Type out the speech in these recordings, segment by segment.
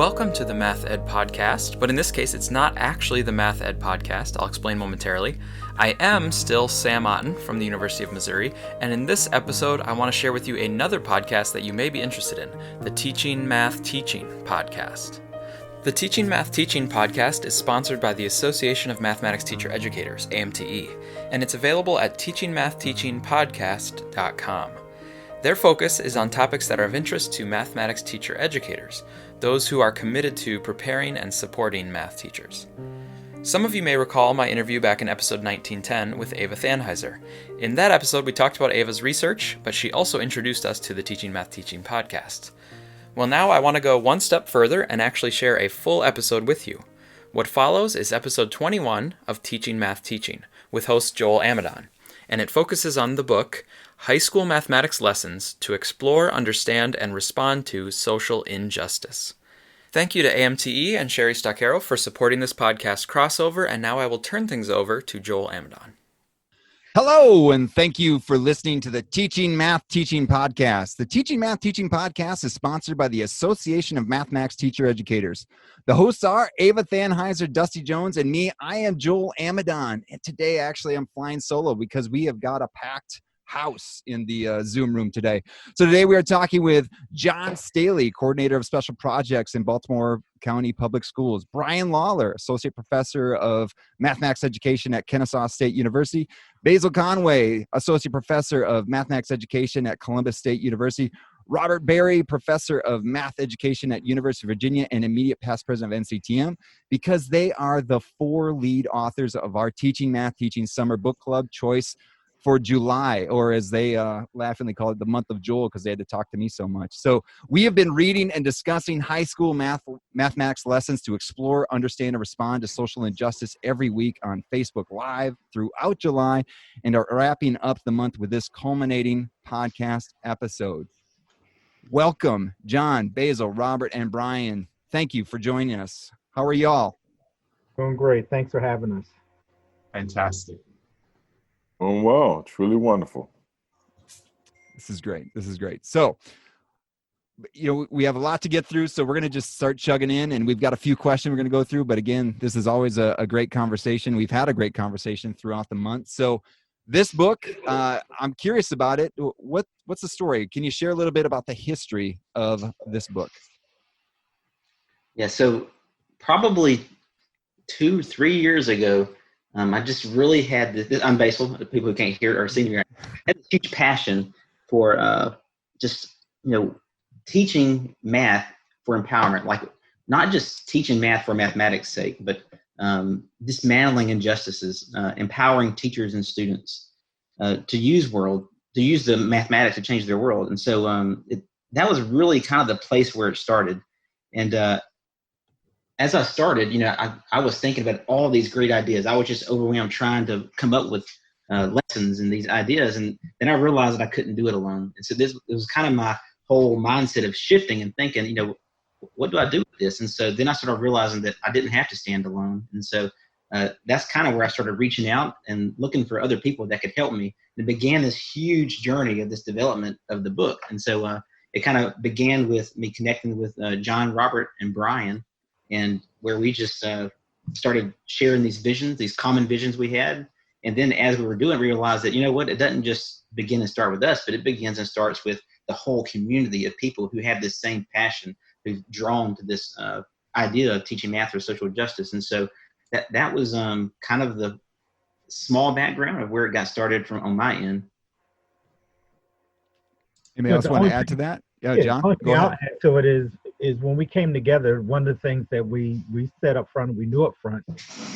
Welcome to the Math Ed Podcast, but in this case, it's not actually the Math Ed Podcast. I'll explain momentarily. I am still Sam Otten from the University of Missouri, and in this episode, I want to share with you another podcast that you may be interested in, the Teaching Math Teaching Podcast. The Teaching Math Teaching Podcast is sponsored by the Association of Mathematics Teacher Educators, AMTE, and it's available at teachingmathteachingpodcast.com. Their focus is on topics that are of interest to mathematics teacher educators, those who are committed to preparing and supporting math teachers. Some of you may recall my interview back in episode 1910 with Ava Thanheiser. In that episode, we talked about Ava's research, but she also introduced us to the Teaching Math Teaching podcast. Well, now I want to go one step further and actually share a full episode with you. What follows is episode 21 of Teaching Math Teaching with host Joel Amidon, and it focuses on the book High School Mathematics Lessons to Explore, Understand, and Respond to Social Injustice. Thank you to AMTE and Sherry Stockero for supporting this podcast crossover, and now I will turn things over to Joel Amidon. Hello, and thank you for listening to the Teaching Math Teaching Podcast. The Teaching Math Teaching Podcast is sponsored by the Association of Mathematics Teacher Educators. The hosts are Ava Thanheiser, Dusty Jones, and me. I am Joel Amidon, and today actually I'm flying solo because we have got a packed house in the Zoom room today. So today we are talking with John Staley, Coordinator of Special Projects in Baltimore County Public Schools, Brian Lawler, Associate Professor of Mathematics Education at Kennesaw State University, Basil Conway, Associate Professor of Mathematics Education at Columbus State University, Robert Berry, Professor of Math Education at University of Virginia and immediate past president of NCTM, because they are the four lead authors of our Teaching Math Teaching Summer Book Club choice for July, or as they laughingly call it, the month of Joel, because they had to talk to me so much. So we have been reading and discussing high school mathematics lessons to explore, understand, and respond to social injustice every week on Facebook Live throughout July, and are wrapping up the month with this culminating podcast episode. Welcome, John, Basil, Robert, and Brian. Thank you for joining us. How are y'all? Doing great. Thanks for having us. Fantastic. Oh, wow. Truly wonderful. This is great. This is great. So, we have a lot to get through, so we're going to just start chugging in, and we've got a few questions we're going to go through. But again, this is always a great conversation. We've had a great conversation throughout the month. So this book, I'm curious about it. What's the story? Can you share a little bit about the history of this book? Yeah, so probably 2-3 years ago, I just really had this. I'm Basil. The people who can't hear it are seeing me. I had this huge passion for teaching math for empowerment, like not just teaching math for mathematics' sake, but dismantling injustices, empowering teachers and students to use the mathematics to change their world. And so that was really kind of the place where it started. And as I started, I was thinking about all these great ideas. I was just overwhelmed trying to come up with lessons and these ideas. And then I realized that I couldn't do it alone. And so it was kind of my whole mindset of shifting and thinking, what do I do with this? And so then I started realizing that I didn't have to stand alone. And so that's kind of where I started reaching out and looking for other people that could help me. And it began this huge journey of this development of the book. And so it kind of began with me connecting with John, Robert, and Brian, and where we just started sharing these visions, these common visions we had. And then as we were doing it, we realized that, it doesn't just begin and start with us, but it begins and starts with the whole community of people who have this same passion, who've drawn to this idea of teaching math for social justice. And so that was kind of the small background of where it got started from on my end. Anybody else want to add to that? Yeah, John, go ahead. Add to it is when we came together, one of the things that we said up front, we knew up front,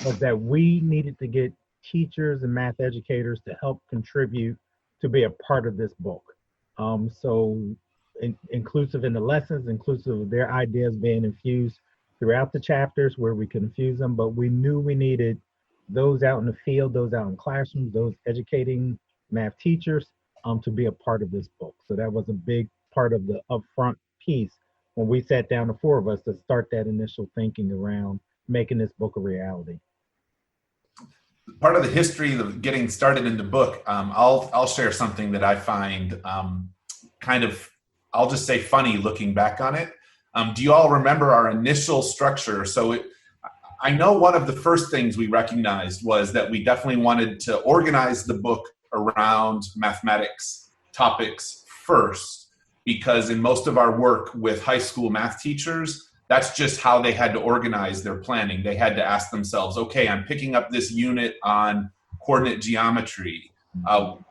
was that we needed to get teachers and math educators to help contribute to be a part of this book. Inclusive in the lessons, inclusive of their ideas being infused throughout the chapters where we could infuse them, but we knew we needed those out in the field, those out in classrooms, those educating math teachers to be a part of this book. So that was a big part of the upfront piece when we sat down, the four of us, to start that initial thinking around making this book a reality. Part of the history of getting started in the book, I'll share something that I find kind of, I'll just say funny looking back on it. Do you all remember our initial structure? I know one of the first things we recognized was that we definitely wanted to organize the book around mathematics topics first, because in most of our work with high school math teachers, that's just how they had to organize their planning. They had to ask themselves, okay, I'm picking up this unit on coordinate geometry.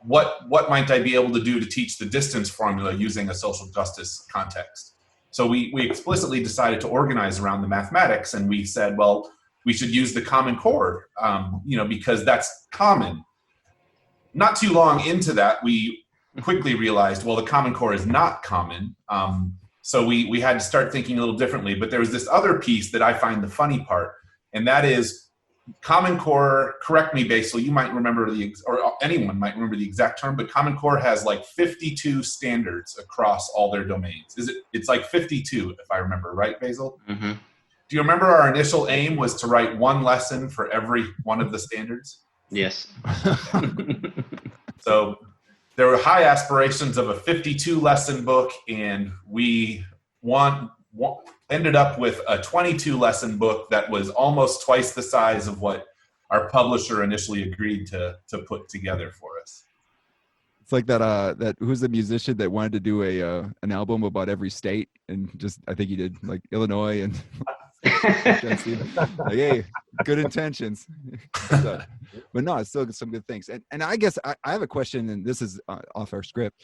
What might I be able to do to teach the distance formula using a social justice context? So we explicitly decided to organize around the mathematics, and we said, well, we should use the Common Core, because that's common. Not too long into that, we quickly realized, well, the Common Core is not common. So we had to start thinking a little differently. But there was this other piece that I find the funny part, and that is Common Core, correct me, Basil, you might remember or anyone might remember the exact term, but Common Core has like 52 standards across all their domains. It's like 52, if I remember, right, Basil? Mm-hmm. Do you remember our initial aim was to write one lesson for every one of the standards? Yes. So there were high aspirations of a 52 lesson book, and we ended up with a 22 lesson book that was almost twice the size of what our publisher initially agreed to put together for us. It's like that who's the musician that wanted to do an album about every state, and just I think he did like Illinois and like, hey, good intentions. But no, it's still some good things. And I guess I have a question, and this is off our script.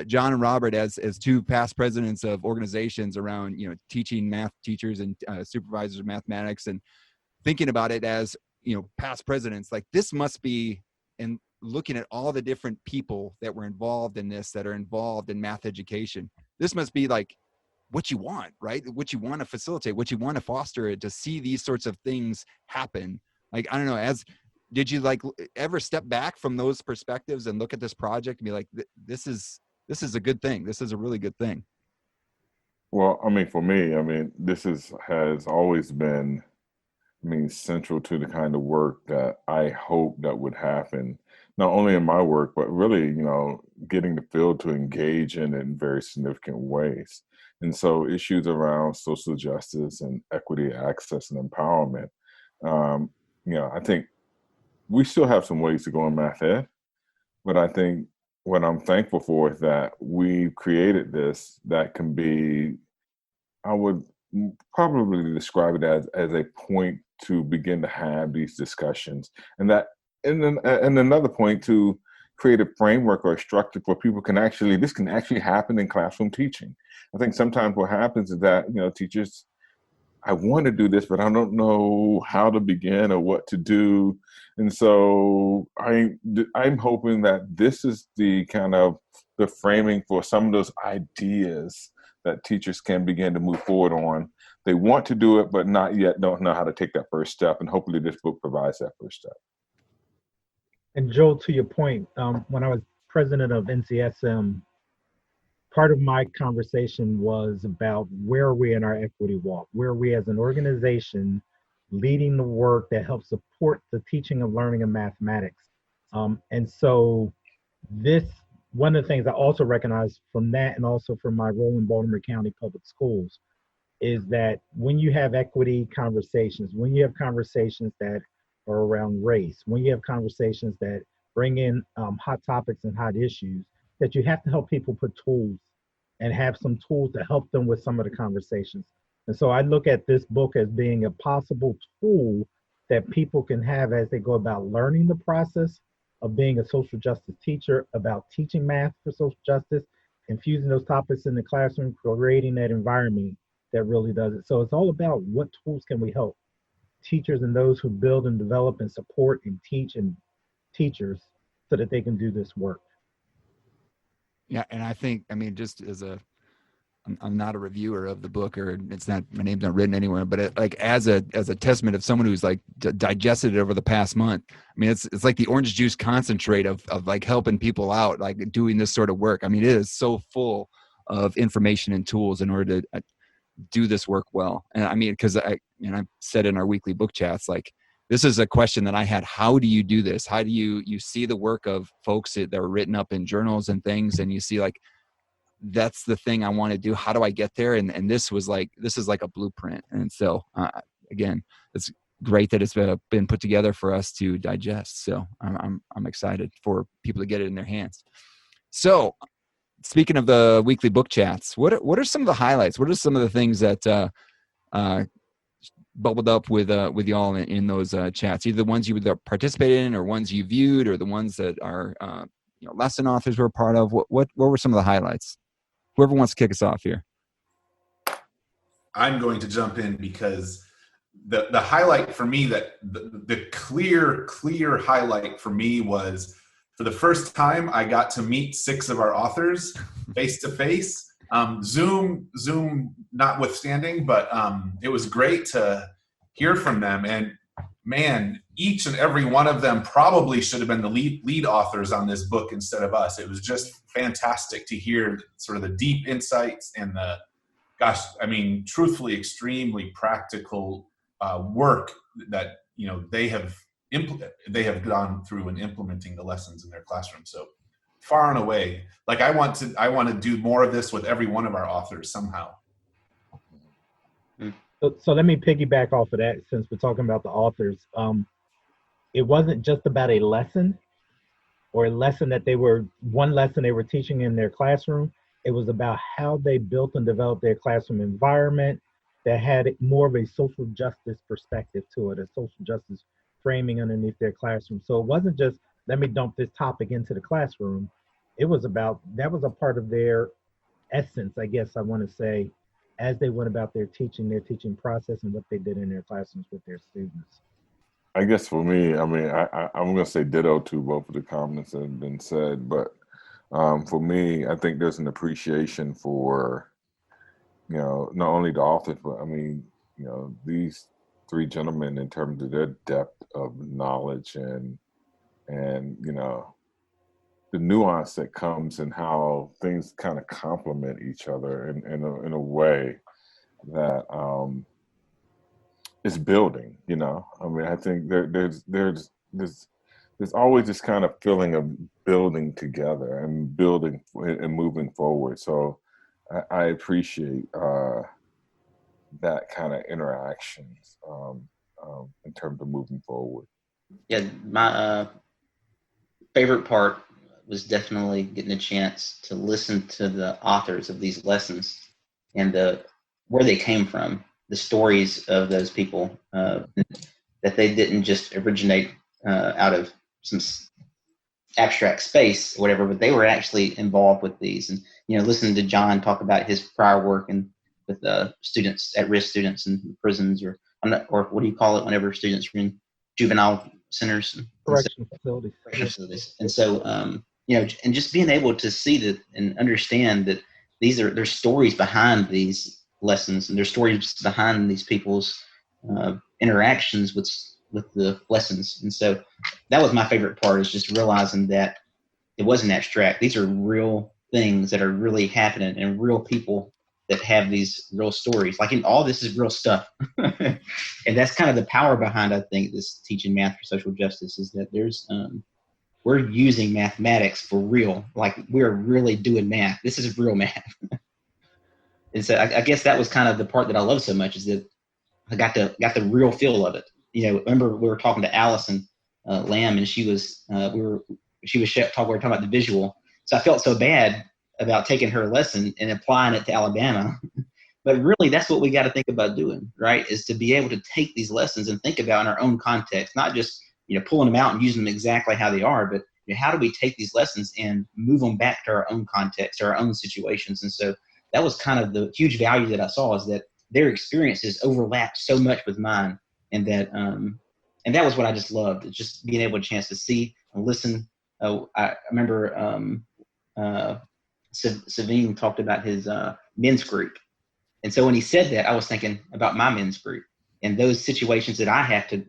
John and Robert, as two past presidents of organizations around teaching math teachers and supervisors of mathematics, and thinking about it as past presidents, like this must be, and looking at all the different people that were involved in this, that are involved in math education, this must be like what you want, right? What you want to facilitate, what you want to foster, to see these sorts of things happen. Like, I don't know, did you like ever step back from those perspectives and look at this project and be like, this is a good thing. This is a really good thing. Well, I mean, for me, this has always been, central to the kind of work that I hope that would happen, not only in my work, but really, getting the field to engage in very significant ways. And so issues around social justice and equity, access, and empowerment, I think we still have some ways to go in math ed, but I think what I'm thankful for is that we created this that can be, I would probably describe it as a point to begin to have these discussions, and another point to create a framework or a structure where people this can actually happen in classroom teaching. I think sometimes what happens is that, teachers, I want to do this, but I don't know how to begin or what to do. And so I'm hoping that this is the kind of the framing for some of those ideas that teachers can begin to move forward on. They want to do it, but not yet don't know how to take that first step. And hopefully this book provides that first step. And Joel, to your point, when I was president of NCSM, part of my conversation was about where are we in our equity walk? Where are we as an organization leading the work that helps support the teaching of learning and mathematics? And so one of the things I also recognize from that, and also from my role in Baltimore County Public Schools, is that when you have equity conversations, when you have conversations that are around race, when you have conversations that bring in hot topics and hot issues, that you have to help people put tools and have some tools to help them with some of the conversations. And so I look at this book as being a possible tool that people can have as they go about learning the process of being a social justice teacher, about teaching math for social justice, infusing those topics in the classroom, creating that environment that really does it. So it's all about what tools can we help teachers and those who build and develop and support and teach and teachers so that they can do this work. Yeah, and I think, just as I'm not a reviewer of the book, or my name's not written anywhere, but as a testament of someone who's like digested it over the past month. It's like the orange juice concentrate of like helping people out, like doing this sort of work. It is so full of information and tools in order to do this work well. And because I've said in our weekly book chats, like, this is a question that I had. How do you do this? How do you see the work of folks that are written up in journals and things, and you see like, that's the thing I want to do. How do I get there? And this is like a blueprint. And so, again, it's great that it's been put together for us to digest. So I'm excited for people to get it in their hands. So speaking of the weekly book chats, what are some of the highlights? What are some of the things that bubbled up with y'all in those chats? Either the ones you participated in, or ones you viewed, or the ones that are lesson authors were a part of. What were some of the highlights? Whoever wants to kick us off here. I'm going to jump in because the highlight for me, that the clear highlight for me was, for the first time I got to meet 6 of our authors face to face. Zoom notwithstanding, but it was great to hear from them. And man, each and every one of them probably should have been the lead authors on this book instead of us. It was just fantastic to hear sort of the deep insights and truthfully, extremely practical work that they have gone through in implementing the lessons in their classroom. So far and away, like I want to do more of this with every one of our authors somehow. So let me piggyback off of that, since we're talking about the authors. It wasn't just about a lesson, or a lesson that one lesson they were teaching in their classroom. It was about how they built and developed their classroom environment that had more of a social justice perspective to it, a social justice framing underneath their classroom. So it wasn't just, let me dump this topic into the classroom. It was about, that was a part of their essence, I guess I want to say, as they went about their teaching process and what they did in their classrooms with their students. I guess for me, I'm going to say ditto to both of the comments that have been said, but for me, I think there's an appreciation for, not only the authors, but these 3 gentlemen, in terms of their depth of knowledge and the nuance that comes in how things kind of complement each other in a way that is building. I think there's always this kind of feeling of building together and building and moving forward. So I appreciate that kind of interactions in terms of moving forward. Yeah, my favorite part was definitely getting a chance to listen to the authors of these lessons and where they came from, the stories of those people, that they didn't just originate out of some abstract space or whatever, but they were actually involved with these. And, listening to John talk about his prior work and with students, at-risk students in prisons, or what do you call it whenever students are in juvenile centers? Correctional facilities. And so, and just being able to see that and understand that there's stories behind these lessons, and there's stories behind these people's interactions with the lessons. And so that was my favorite part, is just realizing that it wasn't abstract. These are real things that are really happening, and real people that have these real stories. Like, all this is real stuff. And that's kind of the power behind, I think, this teaching math for social justice, is that there's we're using mathematics for real. Like, we're really doing math. This is real math. And so I guess that was kind of the part that I love so much, is that I got the real feel of it. Remember we were talking to Allison Lamb, and we were talking about the visual. So I felt so bad about taking her lesson and applying it to Alabama. But really, that's what we got to think about doing, right? Is to be able to take these lessons and think about in our own context, not just pulling them out and using them exactly how they are, but how do we take these lessons and move them back to our own context, our own situations? And so that was kind of the huge value that I saw, is that their experiences overlapped so much with mine, and that was what I just loved. It's just being able to chance to see and listen. I remember Savine talked about his men's group, and so when he said that, I was thinking about my men's group and those situations that I have to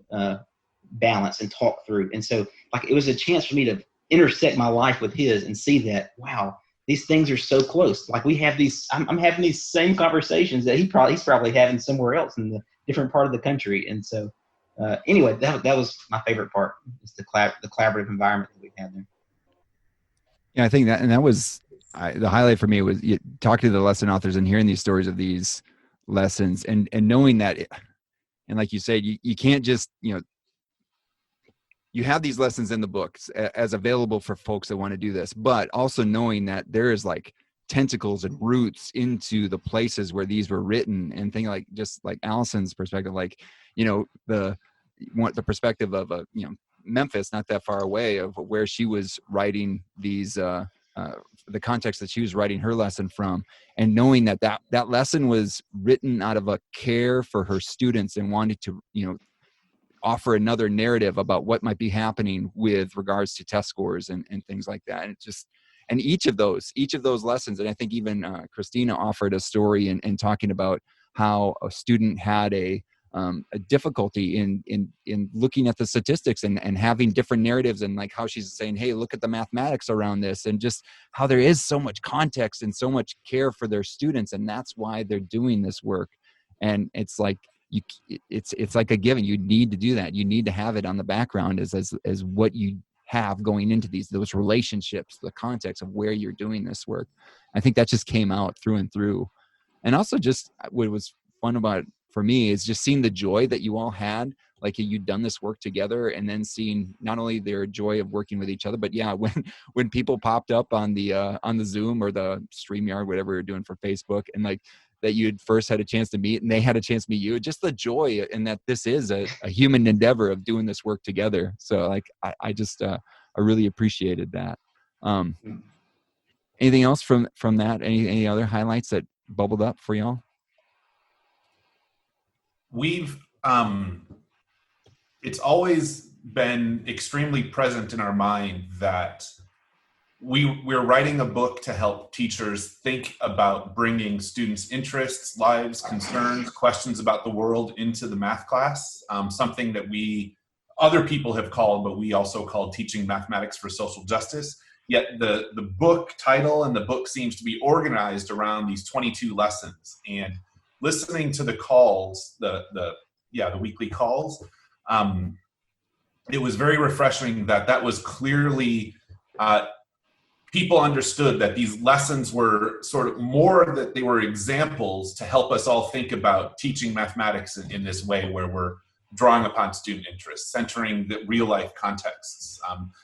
balance and talk through. And so, it was a chance for me to intersect my life with his and see that, wow, these things are so close. Like, we have these, I'm having these same conversations that he's probably having somewhere else in the different part of the country. And so, anyway, that was my favorite part, is the collaborative environment that we had there. Yeah, I think that was the highlight for me was talking to the lesson authors and hearing these stories of these lessons, and knowing that, and like you said, you can't just, you have these lessons in the books as available for folks that want to do this, but also knowing that there is like tentacles and roots into the places where these were written, and things like, just like Allison's perspective, like, the perspective of Memphis, not that far away, of where she was writing these, the context that she was writing her lesson from, and knowing that lesson was written out of a care for her students and wanted to, offer another narrative about what might be happening with regards to test scores and things like that. And it just, and each of those lessons, and I think even Christina offered a story in talking about how a student had a difficulty in looking at the statistics and having different narratives, and like how she's saying, hey, look at the mathematics around this, and just how there is so much context and so much care for their students, and that's why they're doing this work. And it's like, it's like a given. You need to do that. You need to have it on the background as what you have going into those relationships, the context of where you're doing this work. I think that just came out through and through. And also, just what was fun about it for me is just seeing the joy that you all had, like you'd done this work together, and then seeing not only their joy of working with each other, but when people popped up on the Zoom or the StreamYard, whatever you're doing for Facebook, and like that you'd first had a chance to meet and they had a chance to meet you, just the joy, and that this is a human endeavor of doing this work together. So like, I just, I really appreciated that. Anything else from that? Any other highlights that bubbled up for y'all? We've, it's always been extremely present in our mind that we're writing a book to help teachers think about bringing students' interests, lives, concerns, questions about the world into the math class. Something that other people have called, but we also called Teaching Mathematics for Social Justice. Yet the book title and the book seems to be organized around these 22 lessons. And listening to the calls, the weekly calls, it was very refreshing that was clearly, people understood that these lessons were sort of more that they were examples to help us all think about teaching mathematics in this way, where we're drawing upon student interests, centering the real life contexts,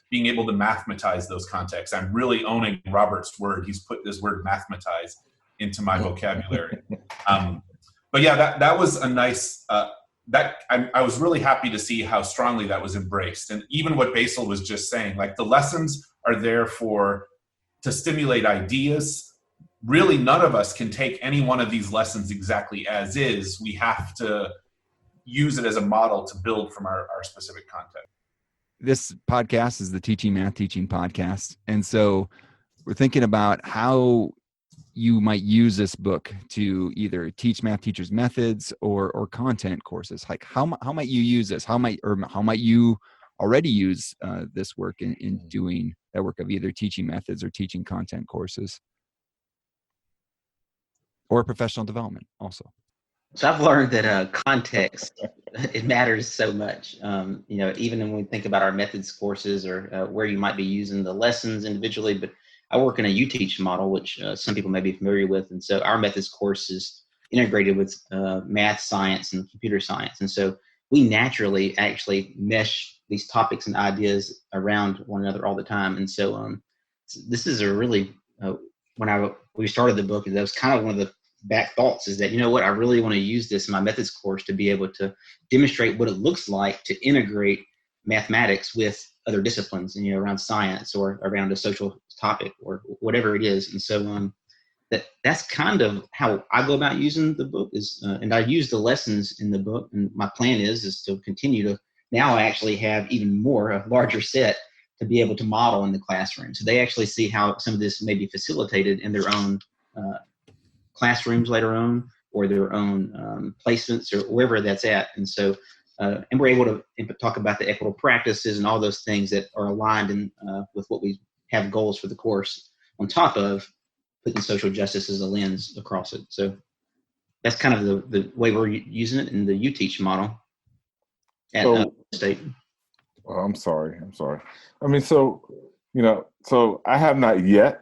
being able to mathematize those contexts. I'm really owning Robert's word. He's put this word mathematize into my vocabulary. But yeah, that was a nice, I was really happy to see how strongly that was embraced. And even what Basil was just saying, like the lessons are there to stimulate ideas. Really, none of us can take any one of these lessons exactly as is. We have to use it as a model to build from our specific content. This podcast is the Teaching Math Teaching podcast. And so we're thinking about how you might use this book to either teach math teachers methods or content courses. Like how might you use this? How might you already use this work in doing that work of either teaching methods or teaching content courses or professional development also? So I've learned that context, it matters so much. Even when we think about our methods courses or where you might be using the lessons individually, but I work in a UTeach model, which some people may be familiar with. And so our methods course is integrated with math, science, and computer science. And so we naturally actually mesh these topics and ideas around one another all the time. And so this is a really, when we started the book, that was kind of one of the back thoughts, is that, I really want to use this in my methods course to be able to demonstrate what it looks like to integrate mathematics with other disciplines, around science or around a social topic or whatever it is. And so that's kind of how I go about using the book and I use the lessons in the book. And my plan is to continue to, now I actually have even more, a larger set to be able to model in the classroom. So they actually see how some of this may be facilitated in their own classrooms later on, or their own placements, or wherever that's at. And so, and we're able to talk about the equitable practices and all those things that are aligned with what we have goals for the course, on top of putting social justice as a lens across it. So that's kind of the way we're using it in the UTeach model at State. Oh, I'm sorry. I mean, so I have not yet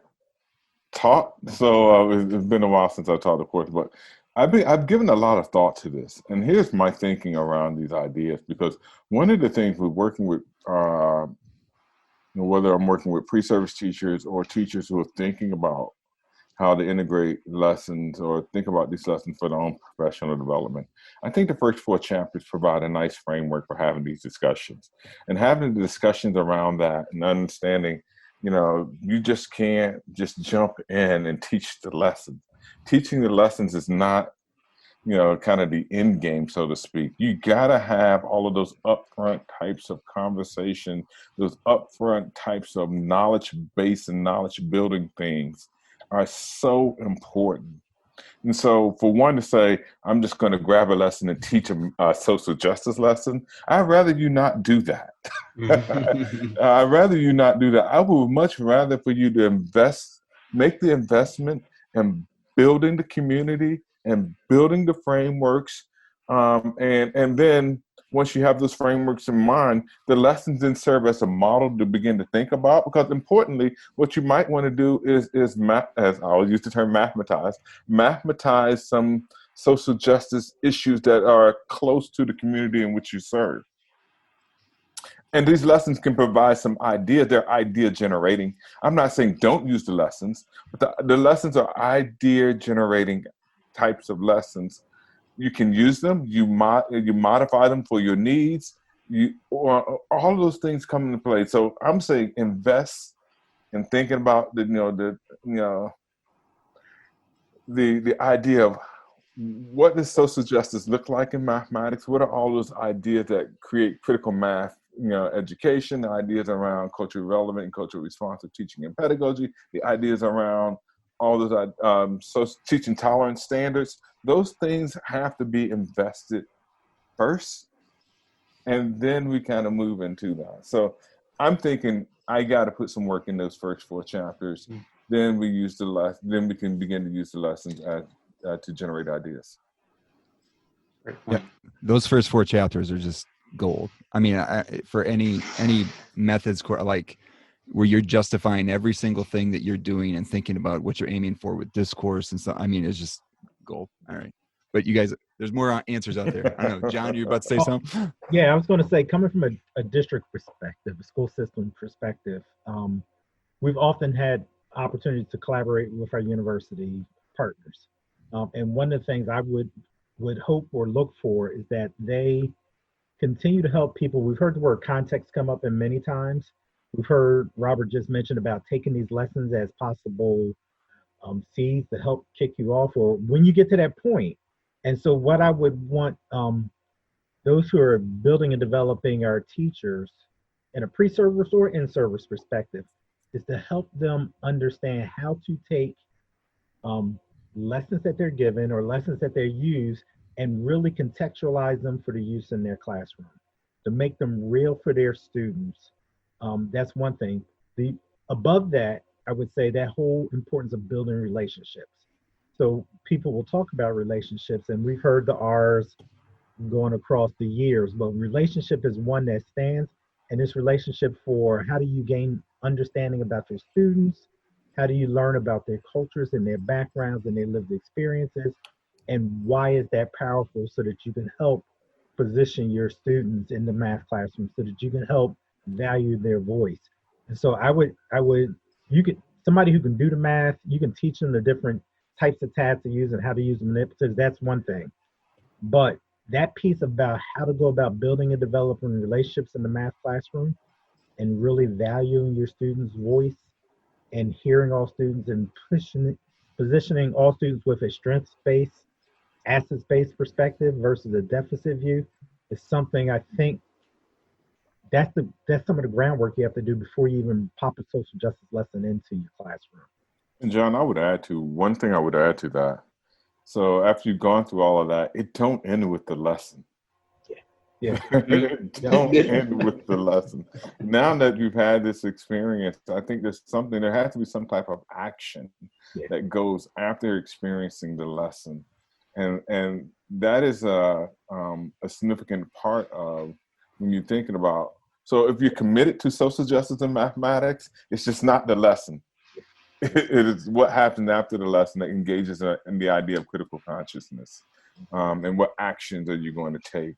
taught, so it's been a while since I taught the course, but I've given a lot of thought to this, and here's my thinking around these ideas. Because one of the things we're working with, whether I'm working with pre-service teachers or teachers who are thinking about how to integrate lessons or think about these lessons for their own professional development, I think the first 4 chapters provide a nice framework for having these discussions and having the discussions around that and understanding, you just can't just jump in and teach the lesson. Teaching the lessons is not, kind of the end game, so to speak. You gotta have all of those upfront types of conversation, those upfront types of knowledge base and knowledge building things are so important. And so for one to say, I'm just going to grab a lesson and teach a social justice lesson, I'd rather you not do that. I'd rather you not do that. I would much rather for you to make the investment in building the community and building the frameworks. And then once you have those frameworks in mind, the lessons then serve as a model to begin to think about. Because importantly, what you might want to do is as I'll use the term mathematize some social justice issues that are close to the community in which you serve. And these lessons can provide some ideas. They're idea generating. I'm not saying don't use the lessons, but the lessons are idea generating types of lessons. You can use them. You modify them for your needs. Or all of those things come into play. So I'm saying invest in thinking about the idea of what does social justice look like in mathematics. What are all those ideas that create critical math education? The ideas around culturally relevant and culturally responsive teaching and pedagogy. The ideas around all those teaching tolerance standards. Those things have to be invested first, and then we kind of move into that. So I'm thinking I got to put some work in those first 4 chapters. Then we can begin to use the lessons to generate ideas. Yeah, those first 4 chapters are just gold. I mean, for any methods like where you're justifying every single thing that you're doing and thinking about what you're aiming for with discourse and stuff. I mean, it's just gold. All right. But you guys, there's more answers out there. I don't know, John, you're about to say something? Yeah, I was going to say, coming from a district perspective, a school system perspective, we've often had opportunities to collaborate with our university partners. And one of the things I would hope or look for is that they continue to help people. We've heard the word context come up in many times. We've heard Robert just mention about taking these lessons as possible seeds to help kick you off, or when you get to that point. And so what I would want those who are building and developing our teachers in a pre-service or in-service perspective is to help them understand how to take lessons that they're given or lessons that they use and really contextualize them for the use in their classroom, to make them real for their students. That's one thing. Above that, I would say that whole importance of building relationships. So people will talk about relationships, and we've heard the R's going across the years, but relationship is one that stands, and this relationship for how do you gain understanding about your students, how do you learn about their cultures and their backgrounds and their lived experiences, and why is that powerful, so that you can help position your students in the math classroom, so that you can help value their voice. And so somebody who can do the math, you can teach them the different types of tabs to use and how to use manipulatives. That's one thing. But that piece about how to go about building and developing relationships in the math classroom and really valuing your students' voice and hearing all students and positioning all students with a strengths-based, assets-based perspective versus a deficit view is something I think that's some of the groundwork you have to do before you even pop a social justice lesson into your classroom. And John, one thing I would add to that. So after you've gone through all of that, it don't end with the lesson. Yeah. Don't end with the lesson. Now that you've had this experience, I think there has to be some type of action that goes after experiencing the lesson. And that is a significant part of when you're thinking about, so if you're committed to social justice and mathematics, it's just not the lesson. it is what happens after the lesson that engages in the idea of critical consciousness, and what actions are you going to take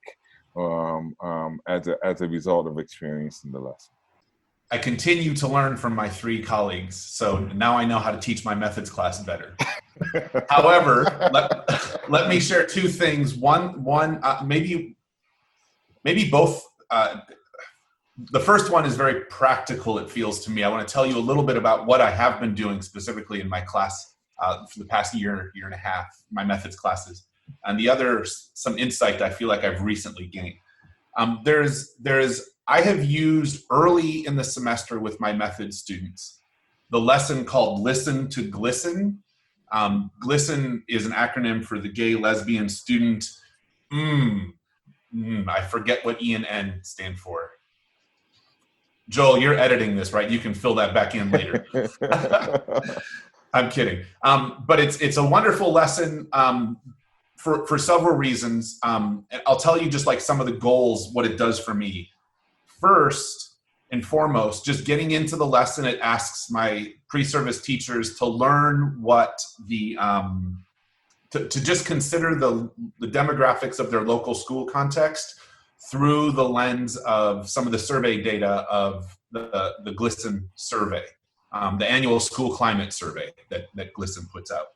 as a result of experiencing the lesson. I continue to learn from my 3 colleagues, so now I know how to teach my methods class better. However, let me share 2 things. One, maybe both. The first one is very practical, it feels to me. I want to tell you a little bit about what I have been doing specifically in my class for the past year and a half, my methods classes. And the other, some insight I feel like I've recently gained. I have used early in the semester with my methods students the lesson called Listen to Glisten. GLISTEN is an acronym for the Gay Lesbian Student. I forget what E and N stand for. Joel, you're editing this, right? You can fill that back in later. I'm kidding. But it's a wonderful lesson for several reasons. I'll tell you just like some of the goals, what it does for me. First and foremost, just getting into the lesson, it asks my pre-service teachers to learn what to just consider the demographics of their local school context through the lens of some of the survey data of the GLISTEN survey, the annual school climate survey that GLISTEN puts out,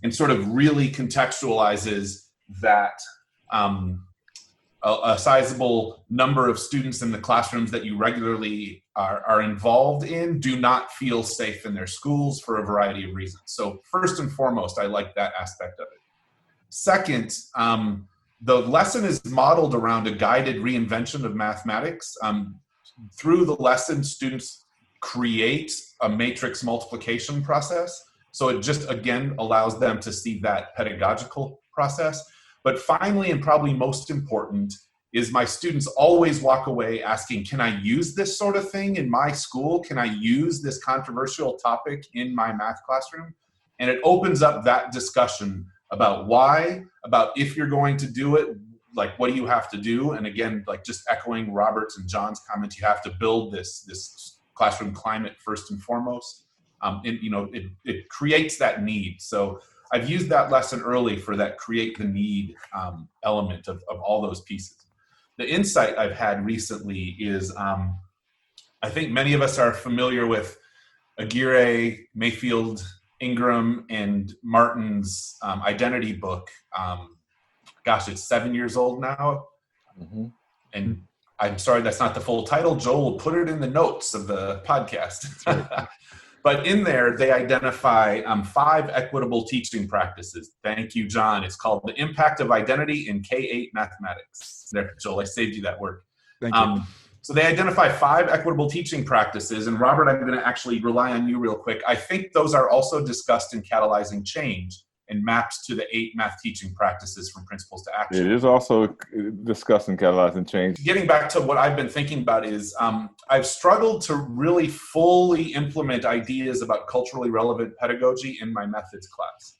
and sort of really contextualizes that a sizable number of students in the classrooms that you regularly are involved in do not feel safe in their schools for a variety of reasons. So first and foremost, I like that aspect of it. Second, the lesson is modeled around a guided reinvention of mathematics. Through the lesson, students create a matrix multiplication process. So it just, again, allows them to see that pedagogical process. But finally, and probably most important, is my students always walk away asking, can I use this sort of thing in my school? Can I use this controversial topic in my math classroom? And it opens up that discussion about why, about if you're going to do it, like what do you have to do? And again, like just echoing Robert's and John's comments, you have to build this classroom climate first and foremost. It creates that need. So I've used that lesson early for that create the need element of all those pieces. The insight I've had recently is, I think many of us are familiar with Aguirre, Mayfield, Ingram, and Martin's identity book. It's 7 years old now. Mm-hmm. And I'm sorry, that's not the full title. Joel will put it in the notes of the podcast. Right. But in there, they identify 5 equitable teaching practices. Thank you, John. It's called The Impact of Identity in K-8 Mathematics. There, Joel, I saved you that word. Thank you. So they identify 5 equitable teaching practices. And Robert, I'm going to actually rely on you real quick. I think those are also discussed in Catalyzing Change and maps to the 8 math teaching practices from principles to action. It is also discussed in Catalyzing Change. Getting back to what I've been thinking about is I've struggled to really fully implement ideas about culturally relevant pedagogy in my methods class.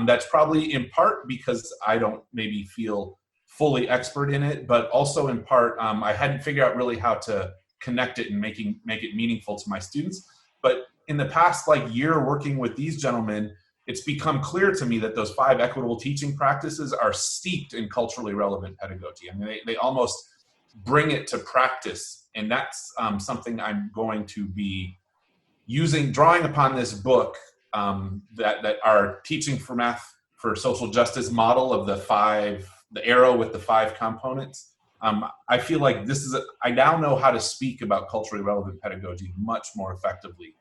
That's probably in part because I don't maybe feel fully expert in it, but also in part I hadn't figured out really how to connect it and make it meaningful to my students. But in the past year working with these gentlemen, it's become clear to me that those 5 equitable teaching practices are steeped in culturally relevant pedagogy. I mean, they almost bring it to practice. And that's something I'm going to be drawing upon this book that our Teaching for Math for Social Justice model of the arrow with the 5 components. I feel like I now know how to speak about culturally relevant pedagogy much more effectively.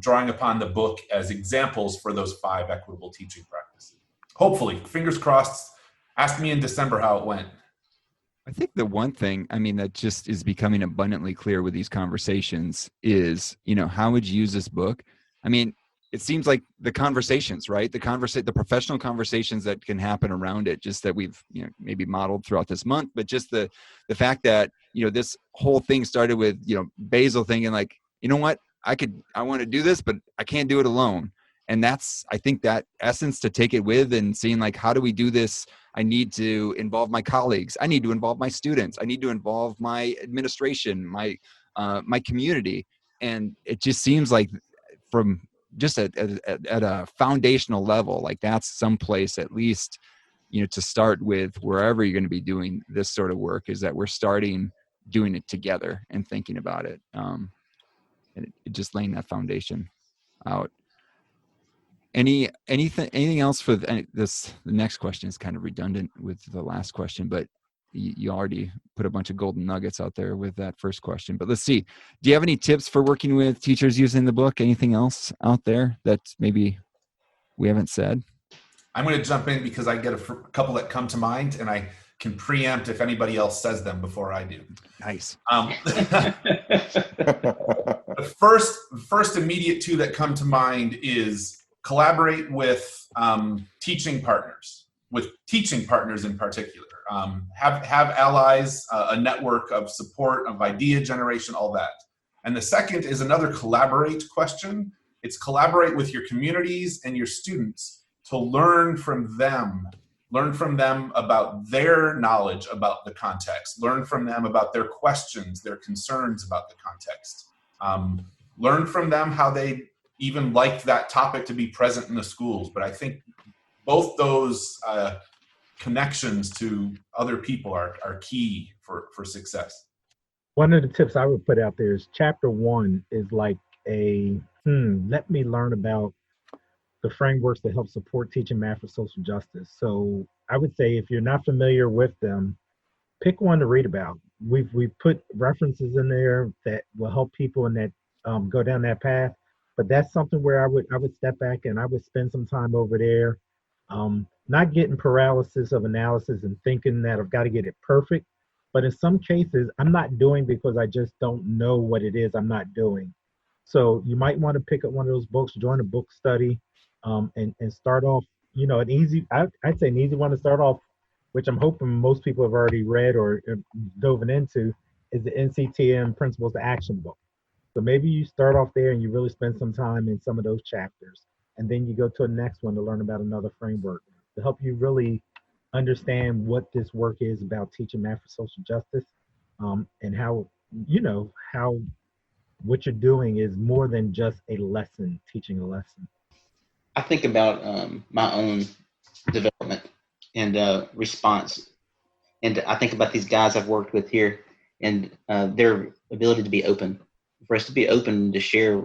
Drawing upon the book as examples for those 5 equitable teaching practices. Hopefully, fingers crossed. Ask me in December how it went. I think the one thing, that just is becoming abundantly clear with these conversations is, how would you use this book? It seems like the conversations, right? The professional conversations that can happen around it, just that we've, maybe modeled throughout this month, but just the fact that, this whole thing started with, Basil thinking like, you know what? I want to do this, but I can't do it alone. And that's, I think, that essence to take it with and seeing how do we do this? I need to involve my colleagues. I need to involve my students. I need to involve my administration, my community. And it just seems like from just at a foundational level, like that's someplace at least, to start with wherever you're going to be doing this sort of work, is that we're starting doing it together and thinking about it. And it just laying that foundation out. Anything else for this? The next question is kind of redundant with the last question, but you already put a bunch of golden nuggets out there with that first question. But let's see. Do you have any tips for working with teachers using the book? Anything else out there that maybe we haven't said? I'm going to jump in because I get a couple that come to mind, and I can preempt if anybody else says them before I do. Nice. The first immediate two that come to mind is collaborate with teaching partners in particular. Have allies, a network of support, of idea generation, all that. And the second is another collaborate question. It's collaborate with your communities and your students to learn from them about their knowledge about the context, learn from them about their questions, their concerns about the context, learn from them how they even like that topic to be present in the schools. But I think both those connections to other people are key for success. One of the tips I would put out there is chapter 1 is like let me learn about the frameworks that help support teaching math for social justice. So I would say if you're not familiar with them, pick one to read about. We've put references in there that will help people in that go down that path. But that's something where I would step back and I would spend some time over there, not getting paralysis of analysis and thinking that I've got to get it perfect. But in some cases, I'm not doing because I just don't know what it is I'm not doing. So you might want to pick up one of those books, join a book study, and start off, an easy, I'd say an easy one to start off, which I'm hoping most people have already read or dove into, is the NCTM Principles to Action book. So maybe you start off there and you really spend some time in some of those chapters. And then you go to the next one to learn about another framework to help you really understand what this work is about teaching math for social justice, and how what you're doing is more than just a lesson, teaching a lesson. I think about my own development and response. And I think about these guys I've worked with here and their ability to be open. For us to be open to share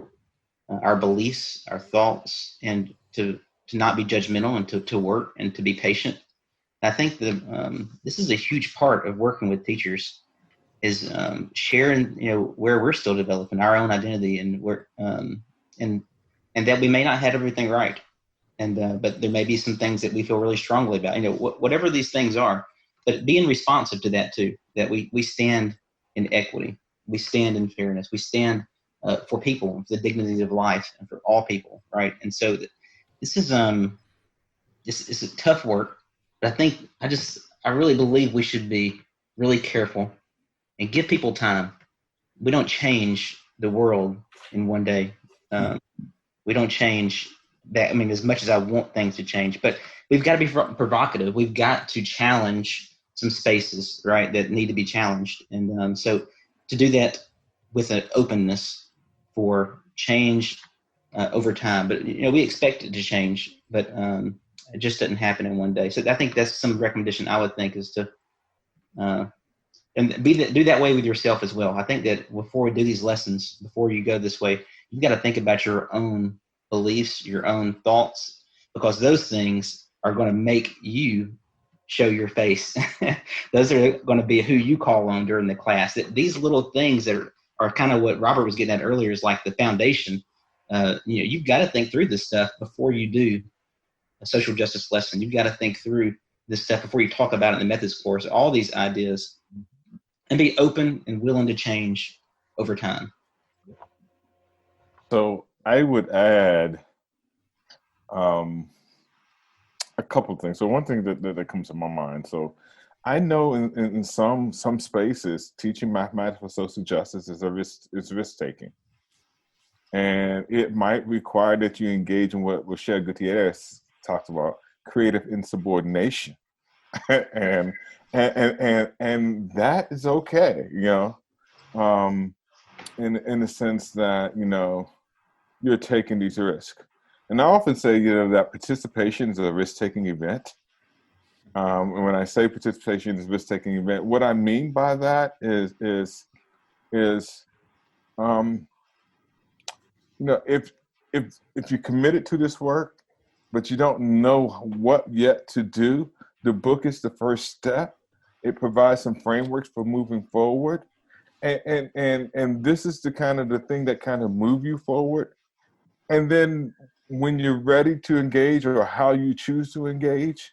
our beliefs, our thoughts, and to not be judgmental and to work and to be patient. I think that this is a huge part of working with teachers is sharing, where we're still developing our own identity and where and that we may not have everything right, and but there may be some things that we feel really strongly about. Whatever these things are, but being responsive to that too. That we stand in equity, we stand in fairness, we stand for people, for the dignity of life, and for all people, right? And so this is this is a tough work, but I think I really believe we should be really careful and give people time. We don't change the world in one day. We don't change that. I mean, as much as I want things to change, but we've got to be provocative. We've got to challenge some spaces, right, that need to be challenged. And so to do that with an openness for change over time. But, we expect it to change, but it just doesn't happen in one day. So I think that's some recommendation I would think is to and do that way with yourself as well. I think that before we do these lessons, before you go this way, you've got to think about your own beliefs, your own thoughts, because those things are going to make you show your face. Those are going to be who you call on during the class. These little things that are kind of what Robert was getting at earlier is like the foundation. You've got to think through this stuff before you do a social justice lesson. You've got to think through this stuff before you talk about it in the methods course, all these ideas, and be open and willing to change over time. So I would add a couple of things. So one thing that comes to my mind. So I know in some spaces, teaching mathematics for social justice is risk taking, and it might require that you engage in what Rochelle Gutierrez talked about, creative insubordination, and that is okay, in the sense that you're taking these risks. And I often say, that participation is a risk-taking event. And when I say participation is a risk-taking event, what I mean by that is if you're committed to this work, but you don't know what yet to do, the book is the first step. It provides some frameworks for moving forward. And this is the thing that kind of move you forward. And then when you're ready to engage, or how you choose to engage,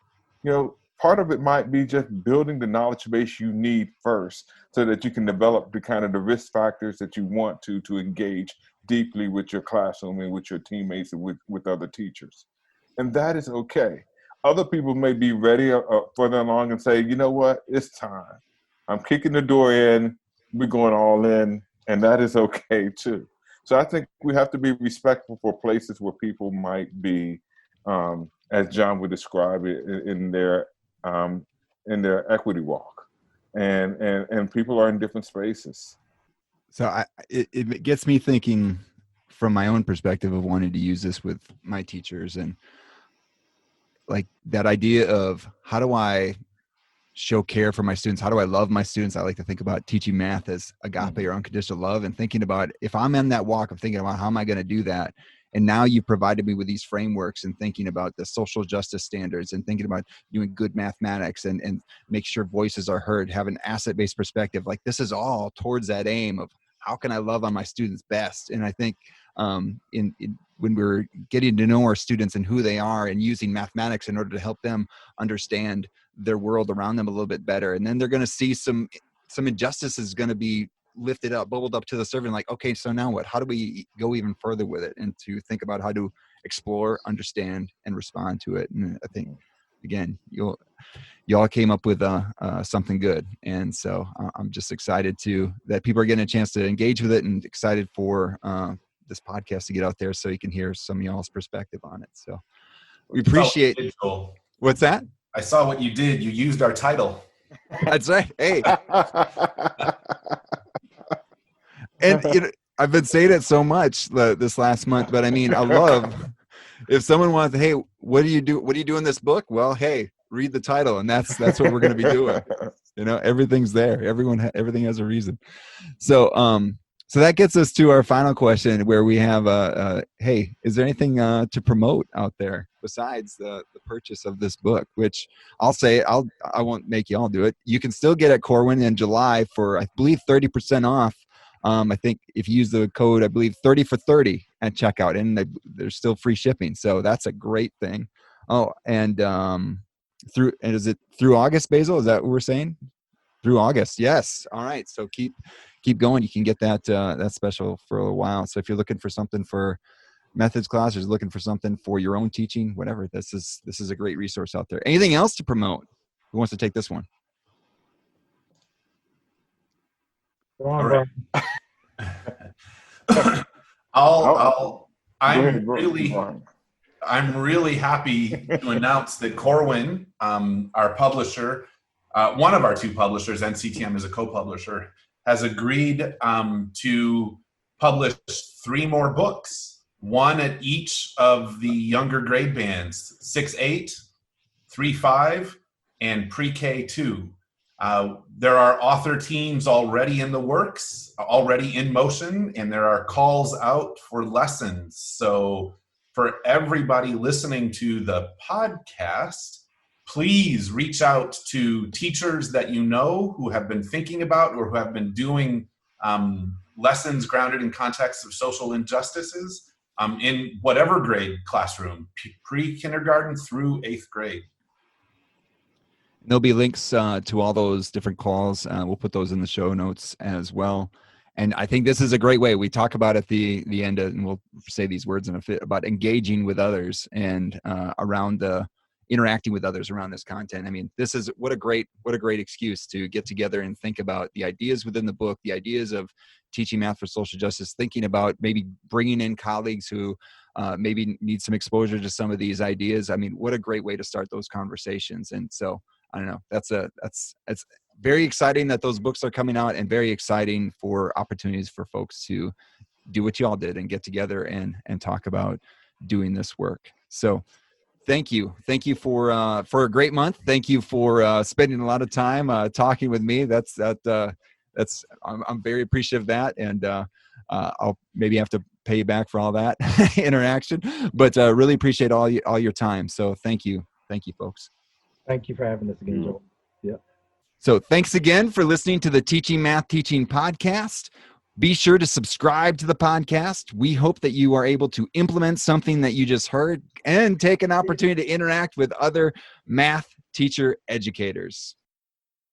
part of it might be just building the knowledge base you need first, so that you can develop the risk factors that you want to engage deeply with your classroom and with your teammates and with other teachers. And that is okay. Other people may be ready further along and say, you know what, it's time. I'm kicking the door in, we're going all in, and that is okay too. So I think we have to be respectful for places where people might be, as John would describe it, in their equity walk, and people are in different spaces. So it gets me thinking from my own perspective of wanting to use this with my teachers, and like that idea of how do I show care for my students? How do I love my students? I like to think about teaching math as agape or unconditional love, and thinking about, if I'm in that walk of thinking about how am I going to do that? And now you provided me with these frameworks, and thinking about the social justice standards, and thinking about doing good mathematics, and make sure voices are heard, have an asset-based perspective. Like, this is all towards that aim of how can I love on my students best? And I think when we're getting to know our students and who they are, and using mathematics in order to help them understand their world around them a little bit better, and then they're going to see some injustices going to be lifted up, bubbled up to the surface, like, okay, so now what? How do we go even further with it? And to think about how to explore, understand, and respond to it. And I think, again, y'all came up with something good. And so I'm just excited that people are getting a chance to engage with it, and excited for this podcast to get out there so you can hear some of y'all's perspective on it. So we appreciate it. What's that? I saw what you did. You used our title. That's right. Hey. And I've been saying it so much this last month, but I mean, I love if someone wants, hey, what do you do? What do you do in this book? Well, hey, read the title, and that's what we're going to be doing. Everything's there. Everything has a reason. So that gets us to our final question, where we have hey, is there anything to promote out there besides the purchase of this book? Which I'll say, I won't make you all do it. You can still get at Corwin in July for, I believe, 30% off. I think if you use the code, I believe 30 for 30 at checkout, and there's still free shipping. So that's a great thing. Oh, and is it through August, Basil? Is that what we're saying? Through August. Yes. All right. So keep going. You can get that special for a while. So if you're looking for something for methods class, or looking for something for your own teaching, whatever, this is a great resource out there. Anything else to promote? Who wants to take this one? Go on, bro. I'm really happy to announce that Corwin, our publisher, one of our two publishers, NCTM is a co-publisher, has agreed to publish 3 more books, one at each of the younger grade bands, 6-8, 3-5, and pre-K 2. There are author teams already in the works, already in motion, and there are calls out for lessons. So for everybody listening to the podcast, please reach out to teachers that you know who have been thinking about or who have been doing lessons grounded in contexts of social injustices in whatever grade classroom, pre-kindergarten through 8th grade. There'll be links to all those different calls. We'll put those in the show notes as well. And I think this is a great way. We talk about at the end, and we'll say these words in a bit, about engaging with others and around interacting with others around this content. I mean, this is what a great excuse to get together and think about the ideas within the book, the ideas of teaching math for social justice, thinking about maybe bringing in colleagues who maybe need some exposure to some of these ideas. I mean, what a great way to start those conversations. And so, I don't know, it's very exciting that those books are coming out, and very exciting for opportunities for folks to do what y'all did and get together and talk about doing this work. So thank you for a great month. Thank you for spending a lot of time talking with me. I'm very appreciative of that, and I'll maybe have to pay you back for all that interaction, but really appreciate all your time. So thank you folks. Thank you for having us again, Joel. Yeah. So thanks again for listening to the Teaching Math Teaching podcast. Be sure to subscribe to the podcast. We hope that you are able to implement something that you just heard and take an opportunity to interact with other math teacher educators.